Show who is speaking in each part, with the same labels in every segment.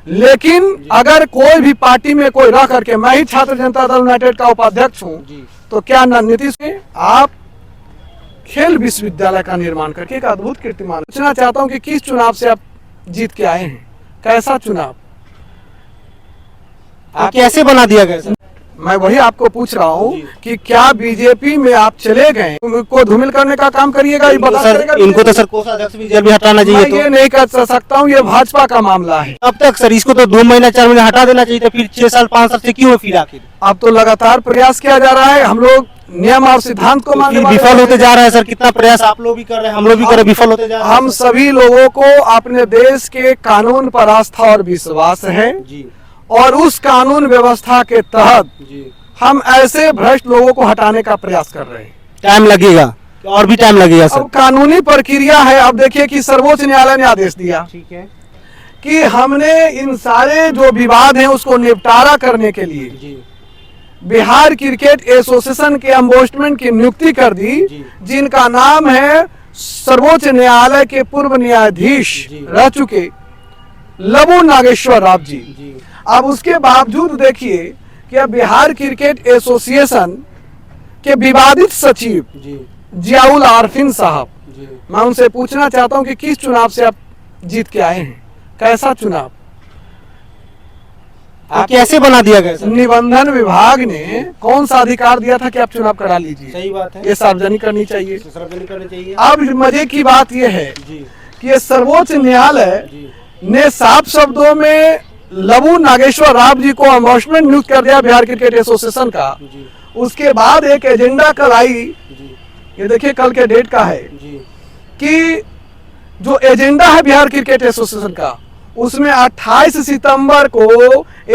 Speaker 1: लेकिन अगर कोई भी पार्टी में कोई रह करके, मैं ही छात्र जनता दल यूनाइटेड का उपाध्यक्ष हूं, तो क्या नीतीश आप खेल विश्वविद्यालय का निर्माण करके एक अद्भुत कीर्तिमान पूछना चाहता हूं कि किस चुनाव से आप जीत के आए हैं, कैसा चुनाव
Speaker 2: आप कैसे बना दिया गया सर?
Speaker 1: मैं वही आपको पूछ रहा हूँ कि क्या बीजेपी में आप चले गए को धूमिल करने का काम करिएगा?
Speaker 2: इनको तो सर कोषाध्यक्ष भी जल्द हटाना चाहिए।
Speaker 1: मैं ये नहीं कर सकता हूँ, ये भाजपा का मामला है।
Speaker 2: अब तक सर इसको तो 2 महीना 4 महीना हटा देना चाहिए था, फिर 6 साल 5 साल से क्यों फिर आखिर?
Speaker 1: अब तो लगातार प्रयास किया जा रहा है, हम लोग नियम और सिद्धांत को मानने वाले
Speaker 2: विफल होते जा रहा है सर। कितना प्रयास आप लोग भी कर रहे हैं, हम लोग भी कर रहे, विफल होते जा रहे हैं।
Speaker 1: हम सभी लोगों को अपने देश के कानून पर आस्था और विश्वास है और उस कानून व्यवस्था के तहत हम ऐसे भ्रष्ट लोगों को हटाने का प्रयास कर रहे हैं।
Speaker 2: टाइम लगेगा और भी टाइम लगेगा सर।
Speaker 1: अब कानूनी प्रक्रिया है। अब देखिए कि सर्वोच्च न्यायालय ने आदेश दिया,
Speaker 2: ठीक है,
Speaker 1: कि हमने इन सारे जो विवाद हैं उसको निपटारा करने के लिए बिहार क्रिकेट एसोसिएशन के एम्बोस्डमेंट की नियुक्ति कर दी, जिनका नाम है सर्वोच्च न्यायालय के पूर्व न्यायाधीश रह चुके लबू नागेश्वर राव जी। अब उसके बावजूद देखिए कि अब बिहार क्रिकेट एसोसिएशन के विवादित सचिव जियाउल आरफिन साहब, मैं उनसे पूछना चाहता हूं कि किस चुनाव से आप जीत के आए हैं, कैसा चुनाव
Speaker 2: आप कैसे बना दिया गया सर?
Speaker 1: निबंधन विभाग ने कौन सा अधिकार दिया था कि आप चुनाव करा लीजिए?
Speaker 2: सही बात है,
Speaker 1: ये सार्वजनिक करनी चाहिए।
Speaker 2: सार्वजनिक करनी चाहिए।
Speaker 1: अब मजे की बात यह है कि ये सर्वोच्च न्यायालय ने साफ शब्दों में लबू नागेश्वर राव जी को एम्बोस्डमेंट नियुक्त कर दिया बिहार क्रिकेट एसोसिएशन का। उसके बाद एक एजेंडा कल आई, ये देखिए कल के डेट का है, कि जो एजेंडा है बिहार क्रिकेट एसोसिएशन का, उसमें 28 सितंबर को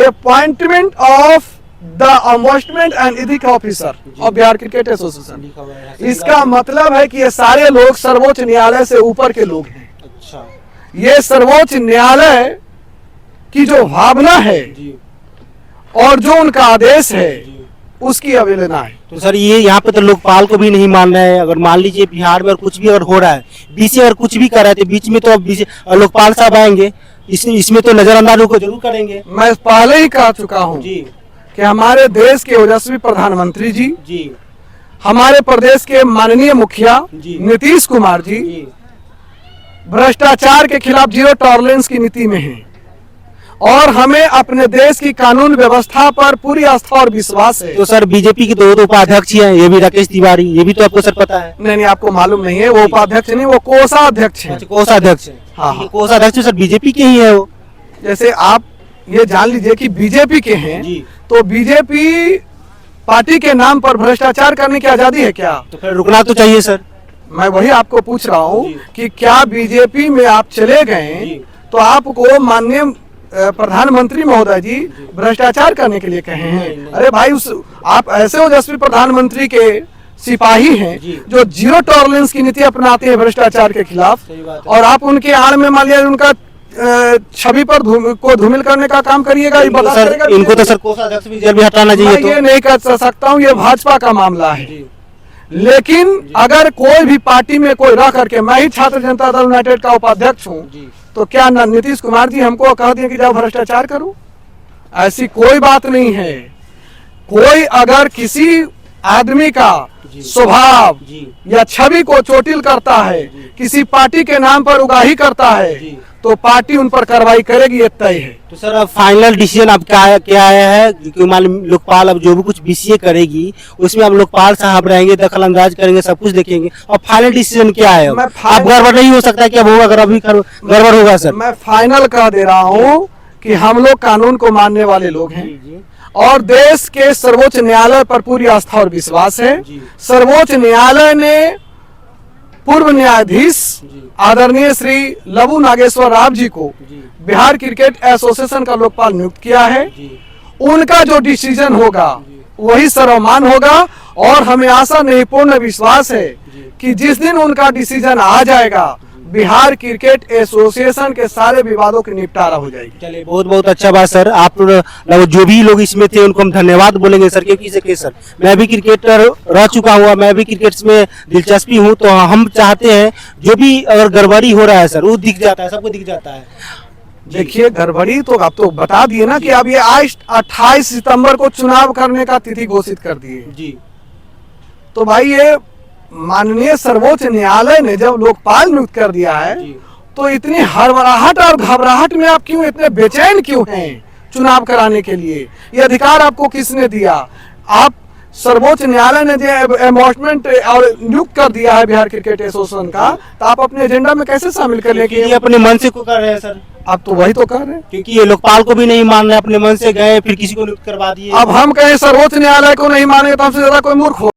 Speaker 1: appointment of the ombudsman and ethics officer of Bihar cricket association. इसका मतलब है कि ये सारे लोग सर्वोच्च न्यायालय से ऊपर के लोग हैं।
Speaker 2: अच्छा,
Speaker 1: ये सर्वोच्च न्यायालय की जो भावना है और जो उनका आदेश है उसकी अवहेलना है।
Speaker 2: तो सर ये यहाँ पे तो लोकपाल को भी नहीं मान रहे हैं। अगर मान लीजिए बिहार में कुछ भी अगर हो रहा है, बीसी अगर कुछ भी कर रहे थे बीच में, तो अब लोकपाल साहब आएंगे, इसमें तो नजरअंदाज को जरूर करेंगे।
Speaker 1: मैं पहले ही कह चुका हूँ कि हमारे देश के ओजस्वी प्रधानमंत्री जी, हमारे प्रदेश के माननीय मुखिया नीतीश कुमार जी भ्रष्टाचार के खिलाफ जीरो टॉलरेंस की नीति में हैं और हमें अपने देश की कानून व्यवस्था पर पूरी आस्था और विश्वास है।
Speaker 2: तो सर बीजेपी के 2 उपाध्यक्ष हैं, ये भी राकेश तिवारी, ये भी तो आपको सर पता है?
Speaker 1: नहीं, आपको मालूम नहीं है, वो उपाध्यक्ष नहीं, वो कोषाध्यक्ष है।
Speaker 2: कोषाध्यक्ष है, हाँ, कोषाध्यक्ष सर बीजेपी के ही है वो।
Speaker 1: जैसे आप ये जान लीजिए कि बीजेपी के हैं, तो बीजेपी पार्टी के नाम पर भ्रष्टाचार करने की आजादी है क्या?
Speaker 2: तो फिर रुकना तो चाहिए सर।
Speaker 1: मैं वही आपको पूछ रहा हूँ कि क्या बीजेपी में आप चले गए तो आपको माननीय प्रधानमंत्री महोदय जी भ्रष्टाचार करने के लिए कहे हैं? अरे भाई, आप ऐसे ओजस्वी प्रधानमंत्री के सिपाही हैं जो जीरो टॉलरेंस की नीति अपनाते हैं भ्रष्टाचार के खिलाफ, और आप उनके आड़ में मान लिया उनका छवि पर को धूमिल करने का काम करिएगा।
Speaker 2: इनको तो सर कोषाध्यक्ष भी जल्द हटाना चाहिए।
Speaker 1: मैं ये नहीं कर सकता हूँ, ये भाजपा का मामला है। लेकिन अगर कोई भी पार्टी में कोई रह करके, मैं ही छात्र जनता दल यूनाइटेड का उपाध्यक्ष हूँ, तो क्या नीतीश कुमार जी हमको कह दिए कि जाओ भ्रष्टाचार करो? ऐसी कोई बात नहीं है। कोई अगर किसी आदमी का स्वभाव या छवि को चोटिल करता है, किसी पार्टी के नाम पर उगाही करता है, तो पार्टी उन पर कार्रवाई करेगी, ये तय है।
Speaker 2: तो सर अब फाइनल डिसीजन अब क्या आया है कि मान लोकपाल अब जो भी कुछ बीसीए करेगी उसमें अब लोकपाल साहब रहेंगे, दखल अंदाज करेंगे, सब कुछ देखेंगे। अब फाइनल डिसीजन क्या है? अब गड़बड़ नहीं हो सकता कि अब होगा, अगर अभी गड़बड़ होगा सर?
Speaker 1: मैं फाइनल कह दे रहा हूँ कि हम लोग कानून को मानने वाले लोग हैं और देश के सर्वोच्च न्यायालय पर पूरी आस्था और विश्वास है। सर्वोच्च न्यायालय ने पूर्व न्यायाधीश आदरणीय श्री लबू नागेश्वर राव जी को बिहार क्रिकेट एसोसिएशन का लोकपाल नियुक्त किया है। उनका जो डिसीजन होगा वही सर्वमान्य होगा और हमें आशा नहीं पूर्ण विश्वास है कि जिस दिन उनका डिसीजन आ जाएगा बिहार क्रिकेट एसोसिएशन के सारे विवादों की निपटारा हो जाएगी।
Speaker 2: चलिए, बहुत बहुत अच्छा बात सर। आप जो भी लोग इसमें थे उनको हम धन्यवाद बोलेंगे सर, क्योंकि सर मैं भी क्रिकेटर रह चुका हूँ, मैं भी क्रिकेट में दिलचस्पी हूँ, तो हम चाहते हैं जो भी अगर गड़बड़ी हो रहा है सर वो दिख जाता है, सबको दिख जाता है।
Speaker 1: देखिए गड़बड़ी तो आप तो बता दिए ना कि अब ये आज 28 सितंबर को चुनाव करने का तिथि घोषित कर दिए
Speaker 2: जी।
Speaker 1: तो भाई ये माननीय सर्वोच्च न्यायालय ने जब लोकपाल नियुक्त कर दिया है
Speaker 2: जी।
Speaker 1: तो इतनी हड़बड़ाहट और घबराहट में आप क्यों इतने बेचैन क्यों हैं चुनाव कराने के लिए? ये अधिकार आपको किसने दिया? आप सर्वोच्च न्यायालय ने जो एम्बॉसमेंट और नियुक्त कर दिया है बिहार क्रिकेट एसोसिएशन का, तो आप अपने एजेंडा में कैसे शामिल कर लेंगे?
Speaker 2: ये अपने मन से को कर रहे हैं सर,
Speaker 1: आप तो वही तो कर रहे हैं।
Speaker 2: क्योंकि ये लोकपाल को भी नहीं मान रहे, अपने मन से गए फिर किसी को नियुक्त करवा दिए।
Speaker 1: अब हम कहें सर्वोच्च न्यायालय को नहीं माने तो हमसे ज्यादा कोई मूर्ख हो।